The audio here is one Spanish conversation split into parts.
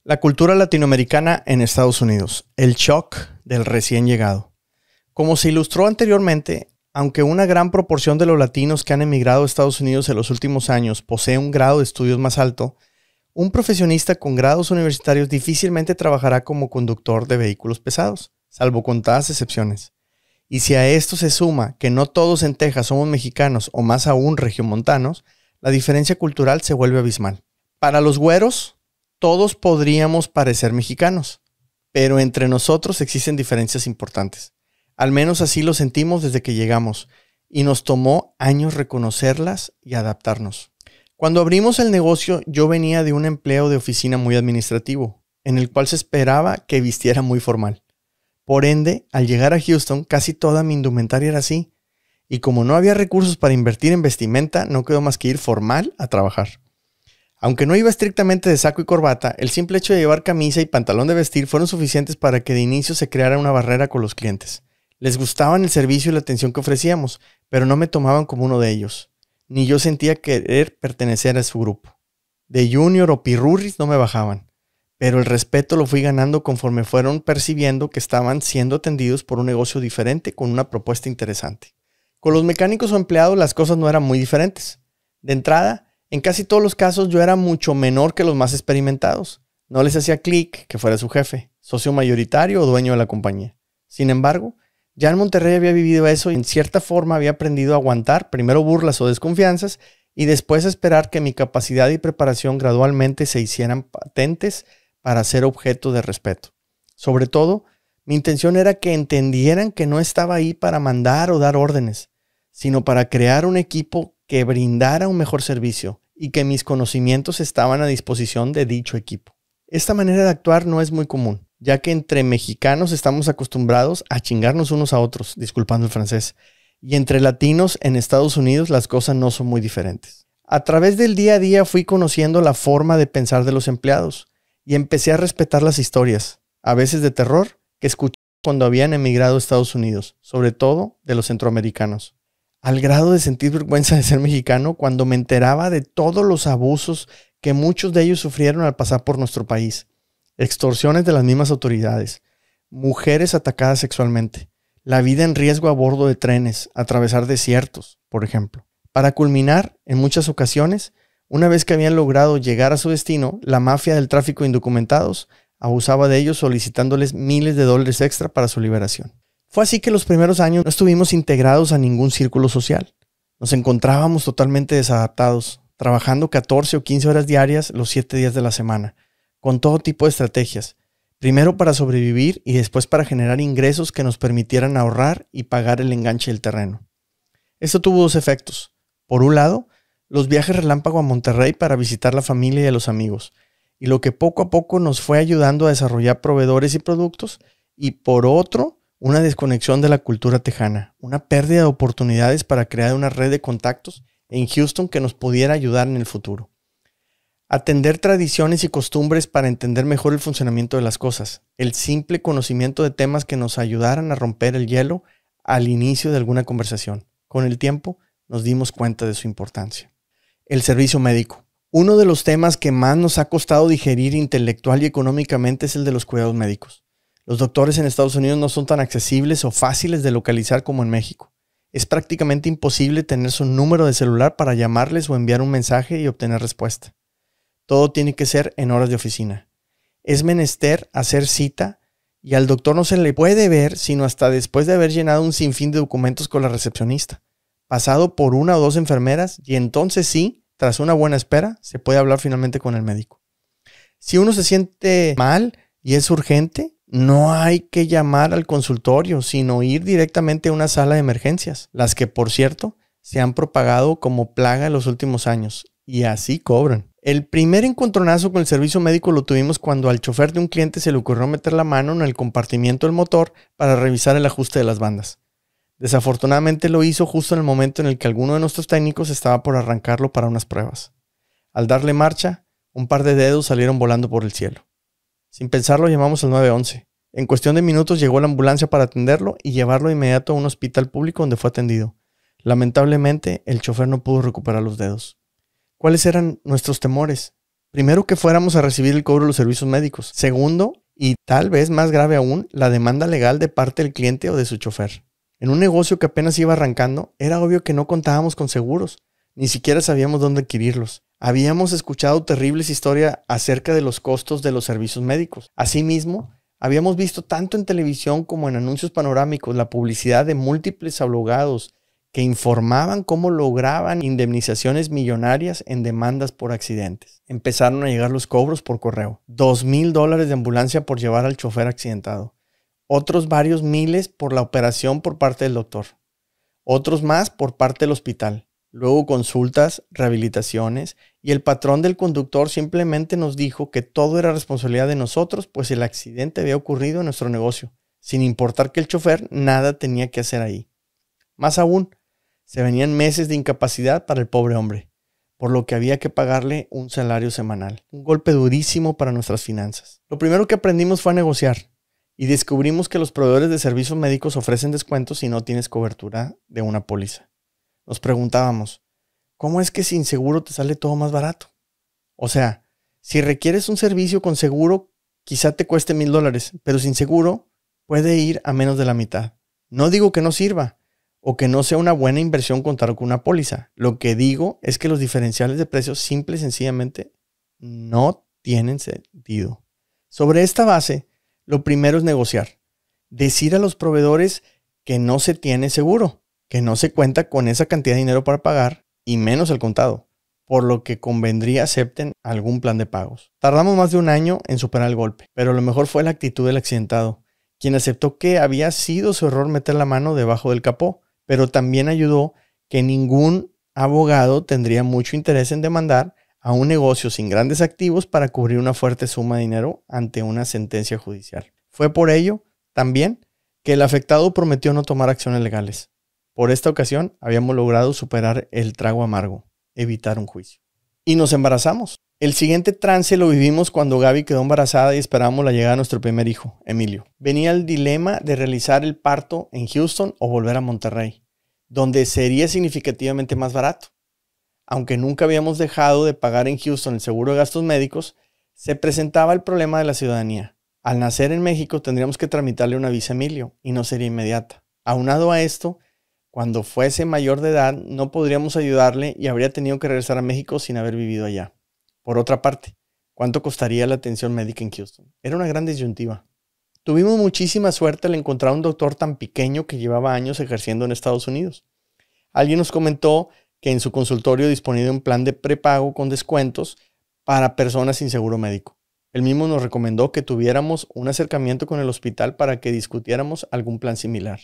La cultura latinoamericana en Estados Unidos. El shock del recién llegado. Como se ilustró anteriormente, aunque una gran proporción de los latinos que han emigrado a Estados Unidos en los últimos años posee un grado de estudios más alto, un profesionista con grados universitarios difícilmente trabajará como conductor de vehículos pesados, salvo contadas excepciones. Y si a esto se suma que no todos en Texas somos mexicanos o más aún regiomontanos, la diferencia cultural se vuelve abismal. Para los güeros, todos podríamos parecer mexicanos, pero entre nosotros existen diferencias importantes. Al menos así lo sentimos desde que llegamos, y nos tomó años reconocerlas y adaptarnos. Cuando abrimos el negocio, yo venía de un empleo de oficina muy administrativo, en el cual se esperaba que vistiera muy formal. Por ende, al llegar a Houston, casi toda mi indumentaria era así, y como no había recursos para invertir en vestimenta, no quedó más que ir formal a trabajar. Aunque no iba estrictamente de saco y corbata, el simple hecho de llevar camisa y pantalón de vestir fueron suficientes para que de inicio se creara una barrera con los clientes. Les gustaban el servicio y la atención que ofrecíamos, pero no me tomaban como uno de ellos. Ni yo sentía querer pertenecer a su grupo. De junior o pirurris no me bajaban, pero el respeto lo fui ganando conforme fueron percibiendo que estaban siendo atendidos por un negocio diferente con una propuesta interesante. Con los mecánicos o empleados las cosas no eran muy diferentes. De entrada, en casi todos los casos yo era mucho menor que los más experimentados. No les hacía clic que fuera su jefe, socio mayoritario o dueño de la compañía. Sin embargo, ya en Monterrey había vivido eso y en cierta forma había aprendido a aguantar primero burlas o desconfianzas y después a esperar que mi capacidad y preparación gradualmente se hicieran patentes para ser objeto de respeto. Sobre todo, mi intención era que entendieran que no estaba ahí para mandar o dar órdenes, sino para crear un equipo que brindara un mejor servicio y que mis conocimientos estaban a disposición de dicho equipo. Esta manera de actuar no es muy común, ya que entre mexicanos estamos acostumbrados a chingarnos unos a otros, disculpando el francés, y entre latinos en Estados Unidos las cosas no son muy diferentes. A través del día a día fui conociendo la forma de pensar de los empleados y empecé a respetar las historias, a veces de terror, que escuché cuando habían emigrado a Estados Unidos, sobre todo de los centroamericanos. Al grado de sentir vergüenza de ser mexicano cuando me enteraba de todos los abusos que muchos de ellos sufrieron al pasar por nuestro país. Extorsiones de las mismas autoridades, mujeres atacadas sexualmente, la vida en riesgo a bordo de trenes, atravesar desiertos, por ejemplo. Para culminar, en muchas ocasiones, una vez que habían logrado llegar a su destino, la mafia del tráfico de indocumentados abusaba de ellos solicitándoles miles de dólares extra para su liberación. Fue así que los primeros años no estuvimos integrados a ningún círculo social. Nos encontrábamos totalmente desadaptados, trabajando 14 o 15 horas diarias los 7 días de la semana, con todo tipo de estrategias, primero para sobrevivir y después para generar ingresos que nos permitieran ahorrar y pagar el enganche del terreno. Esto tuvo dos efectos. Por un lado, los viajes relámpago a Monterrey para visitar la familia y a los amigos, y lo que poco a poco nos fue ayudando a desarrollar proveedores y productos, y por otro, una desconexión de la cultura tejana, una pérdida de oportunidades para crear una red de contactos en Houston que nos pudiera ayudar en el futuro. Atender tradiciones y costumbres para entender mejor el funcionamiento de las cosas, el simple conocimiento de temas que nos ayudaran a romper el hielo al inicio de alguna conversación. Con el tiempo nos dimos cuenta de su importancia. El servicio médico. Uno de los temas que más nos ha costado digerir intelectual y económicamente es el de los cuidados médicos. Los doctores en Estados Unidos no son tan accesibles o fáciles de localizar como en México. Es prácticamente imposible tener su número de celular para llamarles o enviar un mensaje y obtener respuesta. Todo tiene que ser en horas de oficina. Es menester hacer cita y al doctor no se le puede ver sino hasta después de haber llenado un sinfín de documentos con la recepcionista, pasado por una o dos enfermeras y entonces sí, tras una buena espera, se puede hablar finalmente con el médico. Si uno se siente mal y es urgente, no hay que llamar al consultorio, sino ir directamente a una sala de emergencias, las que, por cierto, se han propagado como plaga en los últimos años, y así cobran. El primer encontronazo con el servicio médico lo tuvimos cuando al chofer de un cliente se le ocurrió meter la mano en el compartimiento del motor para revisar el ajuste de las bandas. Desafortunadamente lo hizo justo en el momento en el que alguno de nuestros técnicos estaba por arrancarlo para unas pruebas. Al darle marcha, un par de dedos salieron volando por el cielo. Sin pensarlo llamamos al 911. En cuestión de minutos llegó la ambulancia para atenderlo y llevarlo de inmediato a un hospital público donde fue atendido. Lamentablemente, el chofer no pudo recuperar los dedos. ¿Cuáles eran nuestros temores? Primero, que fuéramos a recibir el cobro de los servicios médicos. Segundo, y tal vez más grave aún, la demanda legal de parte del cliente o de su chofer. En un negocio que apenas iba arrancando, era obvio que no contábamos con seguros. Ni siquiera sabíamos dónde adquirirlos. Habíamos escuchado terribles historias acerca de los costos de los servicios médicos. Asimismo, habíamos visto tanto en televisión como en anuncios panorámicos la publicidad de múltiples abogados que informaban cómo lograban indemnizaciones millonarias en demandas por accidentes. Empezaron a llegar los cobros por correo. $2,000 de ambulancia por llevar al chofer accidentado. Otros varios miles por la operación por parte del doctor. Otros más por parte del hospital. Luego consultas, rehabilitaciones, y el patrón del conductor simplemente nos dijo que todo era responsabilidad de nosotros, pues el accidente había ocurrido en nuestro negocio, sin importar que el chofer nada tenía que hacer ahí. Más aún, se venían meses de incapacidad para el pobre hombre, por lo que había que pagarle un salario semanal. Un golpe durísimo para nuestras finanzas. Lo primero que aprendimos fue a negociar, y descubrimos que los proveedores de servicios médicos ofrecen descuentos si no tienes cobertura de una póliza. Nos preguntábamos, ¿cómo es que sin seguro te sale todo más barato? O sea, si requieres un servicio con seguro, quizá te cueste $1,000, pero sin seguro puede ir a menos de la mitad. No digo que no sirva o que no sea una buena inversión contar con una póliza. Lo que digo es que los diferenciales de precios simple y sencillamente no tienen sentido. Sobre esta base, lo primero es negociar. Decir a los proveedores que no se tiene seguro, que no se cuenta con esa cantidad de dinero para pagar y menos el contado, por lo que convendría acepten algún plan de pagos. Tardamos más de un año en superar el golpe, pero lo mejor fue la actitud del accidentado, quien aceptó que había sido su error meter la mano debajo del capó, pero también ayudó que ningún abogado tendría mucho interés en demandar a un negocio sin grandes activos para cubrir una fuerte suma de dinero ante una sentencia judicial. Fue por ello, también, que el afectado prometió no tomar acciones legales. Por esta ocasión, habíamos logrado superar el trago amargo, evitar un juicio. Y nos embarazamos. El siguiente trance lo vivimos cuando Gaby quedó embarazada y esperábamos la llegada de nuestro primer hijo, Emilio. Venía el dilema de realizar el parto en Houston o volver a Monterrey, donde sería significativamente más barato. Aunque nunca habíamos dejado de pagar en Houston el seguro de gastos médicos, se presentaba el problema de la ciudadanía. Al nacer en México tendríamos que tramitarle una visa a Emilio y no sería inmediata. Aunado a esto, cuando fuese mayor de edad no podríamos ayudarle y habría tenido que regresar a México sin haber vivido allá. Por otra parte, ¿cuánto costaría la atención médica en Houston? Era una gran disyuntiva. Tuvimos muchísima suerte al encontrar un doctor tan pequeño que llevaba años ejerciendo en Estados Unidos. Alguien nos comentó que en su consultorio disponía de un plan de prepago con descuentos para personas sin seguro médico. Él mismo nos recomendó que tuviéramos un acercamiento con el hospital para que discutiéramos algún plan similar.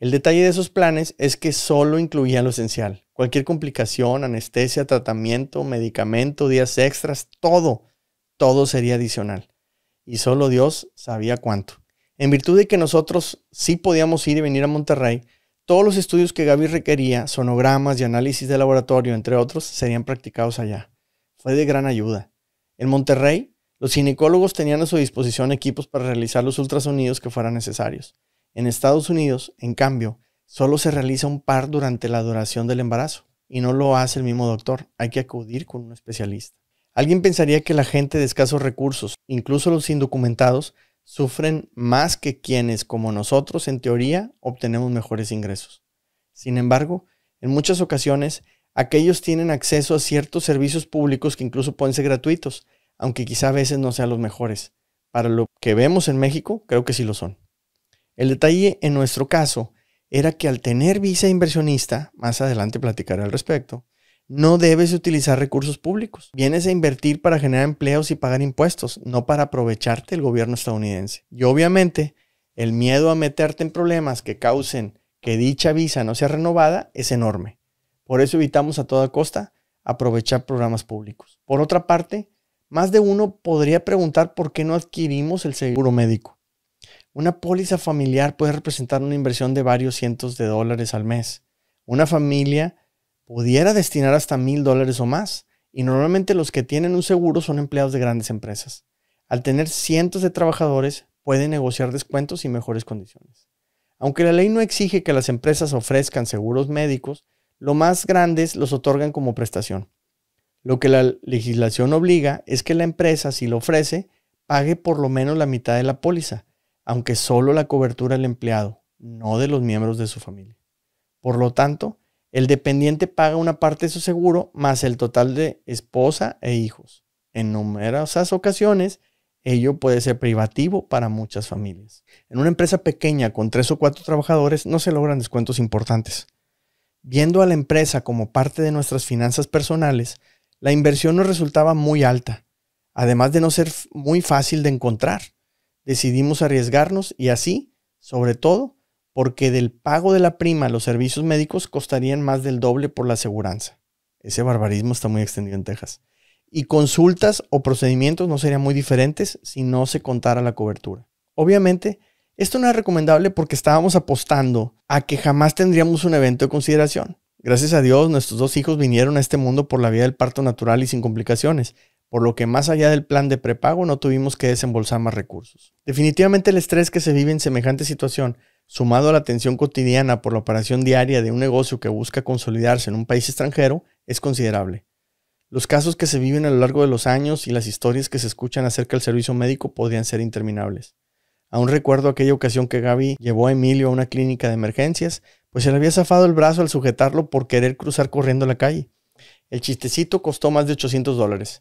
El detalle de esos planes es que solo incluían lo esencial. Cualquier complicación, anestesia, tratamiento, medicamento, días extras, todo sería adicional. Y solo Dios sabía cuánto. En virtud de que nosotros sí podíamos ir y venir a Monterrey, todos los estudios que Gaby requería, sonogramas y análisis de laboratorio, entre otros, serían practicados allá. Fue de gran ayuda. En Monterrey, los ginecólogos tenían a su disposición equipos para realizar los ultrasonidos que fueran necesarios. En Estados Unidos, en cambio, solo se realiza un par durante la duración del embarazo y no lo hace el mismo doctor. Hay que acudir con un especialista. Alguien pensaría que la gente de escasos recursos, incluso los indocumentados, sufren más que quienes, como nosotros, en teoría, obtenemos mejores ingresos. Sin embargo, en muchas ocasiones, aquellos tienen acceso a ciertos servicios públicos que incluso pueden ser gratuitos, aunque quizá a veces no sean los mejores. Para lo que vemos en México, creo que sí lo son. El detalle en nuestro caso era que al tener visa inversionista, más adelante platicaré al respecto, no debes utilizar recursos públicos. Vienes a invertir para generar empleos y pagar impuestos, no para aprovecharte del gobierno estadounidense. Y obviamente, el miedo a meterte en problemas que causen que dicha visa no sea renovada es enorme. Por eso evitamos a toda costa aprovechar programas públicos. Por otra parte, más de uno podría preguntar por qué no adquirimos el seguro médico. Una póliza familiar puede representar una inversión de varios cientos de dólares al mes. Una familia pudiera destinar hasta $1,000 o más, y normalmente los que tienen un seguro son empleados de grandes empresas. Al tener cientos de trabajadores, pueden negociar descuentos y mejores condiciones. Aunque la ley no exige que las empresas ofrezcan seguros médicos, los más grandes los otorgan como prestación. Lo que la legislación obliga es que la empresa, si lo ofrece, pague por lo menos la mitad de la póliza, aunque solo la cobertura del empleado, no de los miembros de su familia. Por lo tanto, el dependiente paga una parte de su seguro más el total de esposa e hijos. En numerosas ocasiones, ello puede ser privativo para muchas familias. En una empresa pequeña con 3 o 4 trabajadores no se logran descuentos importantes. Viendo a la empresa como parte de nuestras finanzas personales, la inversión nos resultaba muy alta, además de no ser muy fácil de encontrar. Decidimos arriesgarnos y así, sobre todo, porque del pago de la prima los servicios médicos costarían más del doble por la aseguranza. Ese barbarismo está muy extendido en Texas. Y consultas o procedimientos no serían muy diferentes si no se contara la cobertura. Obviamente, esto no es recomendable porque estábamos apostando a que jamás tendríamos un evento de consideración. Gracias a Dios, nuestros 2 hijos vinieron a este mundo por la vía del parto natural y sin complicaciones, por lo que más allá del plan de prepago no tuvimos que desembolsar más recursos. Definitivamente el estrés que se vive en semejante situación, sumado a la tensión cotidiana por la operación diaria de un negocio que busca consolidarse en un país extranjero, es considerable. Los casos que se viven a lo largo de los años y las historias que se escuchan acerca del servicio médico podrían ser interminables. Aún recuerdo aquella ocasión que Gaby llevó a Emilio a una clínica de emergencias, pues se le había zafado el brazo al sujetarlo por querer cruzar corriendo la calle. El chistecito costó más de $800,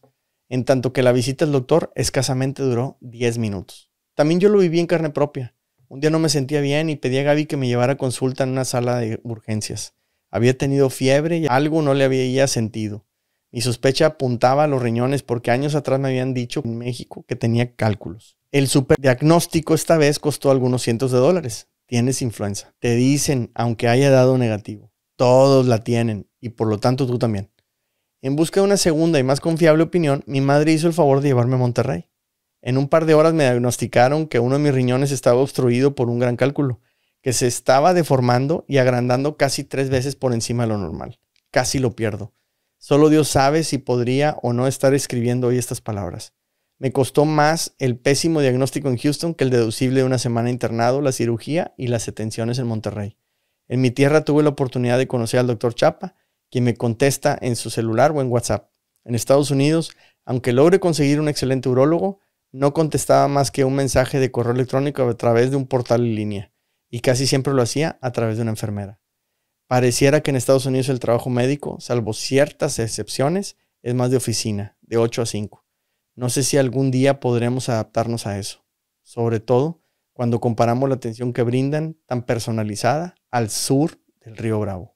en tanto que la visita al doctor escasamente duró 10 minutos. También yo lo viví en carne propia. Un día no me sentía bien y pedí a Gaby que me llevara a consulta en una sala de urgencias. Había tenido fiebre y algo no le había sentido. Mi sospecha apuntaba a los riñones porque años atrás me habían dicho en México que tenía cálculos. El superdiagnóstico esta vez costó algunos cientos de dólares. Tienes influenza. Te dicen, aunque haya dado negativo. Todos la tienen y por lo tanto tú también. En busca de una segunda y más confiable opinión, mi madre hizo el favor de llevarme a Monterrey. En un par de horas me diagnosticaron que uno de mis riñones estaba obstruido por un gran cálculo, que se estaba deformando y agrandando casi 3 veces por encima de lo normal. Casi lo pierdo. Solo Dios sabe si podría o no estar escribiendo hoy estas palabras. Me costó más el pésimo diagnóstico en Houston que el deducible de una semana internado, la cirugía y las atenciones en Monterrey. En mi tierra tuve la oportunidad de conocer al doctor Chapa, quien me contesta en su celular o en WhatsApp. En Estados Unidos, aunque logre conseguir un excelente urólogo, no contestaba más que un mensaje de correo electrónico a través de un portal en línea, y casi siempre lo hacía a través de una enfermera. Pareciera que en Estados Unidos el trabajo médico, salvo ciertas excepciones, es más de oficina, de 8 a 5. No sé si algún día podremos adaptarnos a eso, sobre todo cuando comparamos la atención que brindan tan personalizada al sur del Río Bravo.